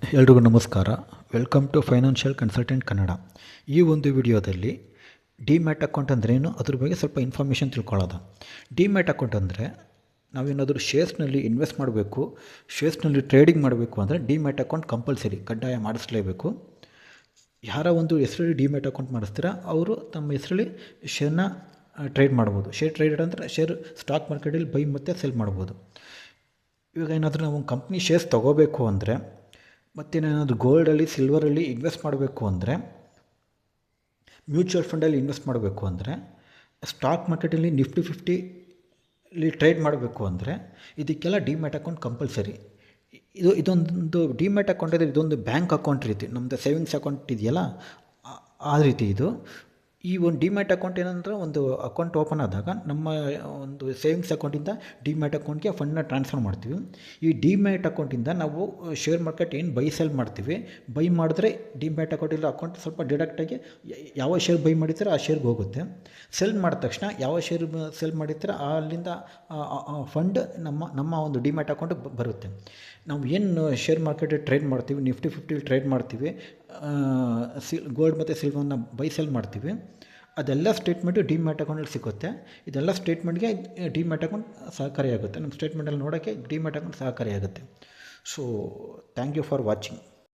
ಎಲ್ರಿಗೂ ನಮಸ್ಕಾರ. Welcome to financial consultant Kannada. ಈ ಒಂದು ವಿಡಿಯೋದಲ್ಲಿ ಡಿಮ್ಯಾಟ್ ಅಕೌಂಟ್ ಅಂದ್ರೇನು, ಅದ್ರ ಬಗ್ಗೆ ಸ್ವಲ್ಪ ಇನ್ಫಾರ್ಮೇಷನ್ ತಿಳ್ಕೊಳ್ಳೋದು. ಡಿಮ್ಯಾಟ್ ಅಕೌಂಟ್ ಅಂದರೆ ನಾವೇನಾದರೂ ಶೇರ್ಸ್ನಲ್ಲಿ ಇನ್ವೆಸ್ಟ್ ಮಾಡಬೇಕು, ಶೇರ್ಸ್ನಲ್ಲಿ ಟ್ರೇಡಿಂಗ್ ಮಾಡಬೇಕು ಅಂದರೆ ಡಿಮ್ಯಾಟ್ ಅಕೌಂಟ್ ಕಂಪಲ್ಸರಿ, ಕಡ್ಡಾಯ ಮಾಡಿಸಲೇಬೇಕು. ಯಾರ ಒಂದು ಹೆಸರಲ್ಲಿ ಡಿಮ್ಯಾಟ್ ಅಕೌಂಟ್ ಮಾಡಿಸ್ತೀರಾ ಅವರು ತಮ್ಮ ಹೆಸರಲ್ಲಿ ಶೇರ್ನ ಟ್ರೇಡ್ ಮಾಡ್ಬೋದು. ಶೇರ್ ಟ್ರೇಡೆಡ್ ಅಂದರೆ ಶೇರ್ ಸ್ಟಾಕ್ ಮಾರ್ಕೆಟಲ್ಲಿ ಬೈ ಮತ್ತು ಸೆಲ್ ಮಾಡ್ಬೋದು. ಇವಾಗ ಏನಾದರೂ ನಾವು ಕಂಪ್ನಿ ಶೇರ್ಸ್ ತೊಗೋಬೇಕು ಅಂದರೆ ಮತ್ತೇನಾದರೂ ಗೋಲ್ಡಲ್ಲಿ ಸಿಲ್ವರಲ್ಲಿ ಇನ್ವೆಸ್ಟ್ ಮಾಡಬೇಕು ಅಂದರೆ, ಮ್ಯೂಚುವಲ್ ಫಂಡಲ್ಲಿ ಇನ್ವೆಸ್ಟ್ ಮಾಡಬೇಕು ಅಂದರೆ, ಸ್ಟಾಕ್ ಮಾರ್ಕೆಟಲ್ಲಿ ನಿಫ್ಟಿ 50 ಟ್ರೇಡ್ ಮಾಡಬೇಕು ಅಂದರೆ ಇದಕ್ಕೆಲ್ಲ ಡಿಮ್ಯಾಟ್ ಅಕೌಂಟ್ ಕಂಪಲ್ಸರಿ. ಇದೊಂದು ಡಿಮ್ಯಾಟ್ ಅಕೌಂಟ್ ಇದೆ, ಇದೊಂದು ಬ್ಯಾಂಕ್ ಅಕೌಂಟ್ ರೀತಿ, ನಮ್ಮದು ಸೇವಿಂಗ್ಸ್ ಅಕೌಂಟ್ ಇದೆಯಲ್ಲ ಆ ರೀತಿ ಇದು. ಈ ಒಂದು ಡಿಮ್ಯಾಟ್ ಅಕೌಂಟ್ ಏನಂದರೆ, ಒಂದು ಅಕೌಂಟ್ ಓಪನ್ ಆದಾಗ ನಮ್ಮ ಒಂದು ಸೇವಿಂಗ್ಸ್ ಅಕೌಂಟಿಂದ ಡಿಮ್ಯಾಟ್ ಅಕೌಂಟ್ಗೆ ಫಂಡನ್ನ ಟ್ರಾನ್ಸ್ಫರ್ ಮಾಡ್ತೀವಿ. ಈ ಡಿಮ್ಯಾಟ್ ಅಕೌಂಟಿಂದ ನಾವು ಶೇರ್ ಮಾರ್ಕೆಟ್ ಏನು ಬೈ ಸೆಲ್ ಮಾಡ್ತೀವಿ, ಬೈ ಮಾಡಿದ್ರೆ ಡಿಮ್ಯಾಟ್ ಅಕೌಂಟಿಲ್ಲ ಅಕೌಂಟ್ ಸ್ವಲ್ಪ ಡೈರೆಕ್ಟಾಗಿ ಯಾವ ಶೇರ್ ಬೈ ಮಾಡಿರ್ತಾರೆ ಆ ಶೇರ್ಗೆ ಹೋಗುತ್ತೆ. ಸೆಲ್ ಮಾಡಿದ ತಕ್ಷಣ ಯಾವ ಶೇರ್ ಸೆಲ್ ಮಾಡಿರ್ತಾರೆ ಅಲ್ಲಿಂದ ಫಂಡ್ ನಮ್ಮ ಒಂದು ಡಿಮ್ಯಾಟ್ ಅಕೌಂಟಿಗೆ ಬರುತ್ತೆ. ನಾವು ಏನು ಶೇರ್ ಮಾರ್ಕೆಟ್ ಟ್ರೇಡ್ ಮಾಡ್ತೀವಿ, ನಿಫ್ಟಿ 50 ಟ್ರೇಡ್ ಮಾಡ್ತೀವಿ, ಗೋಲ್ಡ್ ಮತ್ತು ಸಿಲ್ವರ್ನ ಬೈ ಸೆಲ್ ಮಾಡ್ತೀವಿ, ಅದೆಲ್ಲ ಸ್ಟೇಟ್ಮೆಂಟು ಡಿಮ್ಯಾಟ್ ಅಕೌಂಟಲ್ಲಿ ಸಿಗುತ್ತೆ. ಇದೆಲ್ಲ ಸ್ಟೇಟ್ಮೆಂಟ್ಗೆ ಡಿಮ್ಯಾಟ್ ಅಕೌಂಟ್ ಸಹಕಾರಿಯಾಗುತ್ತೆ. ನಮ್ಮ ಸ್ಟೇಟ್ಮೆಂಟಲ್ಲಿ ನೋಡೋಕ್ಕೆ ಡಿಮ್ಯಾಟ್ ಅಕೌಂಟ್ ಸಹಕಾರಿಯಾಗುತ್ತೆ. So thank you for watching.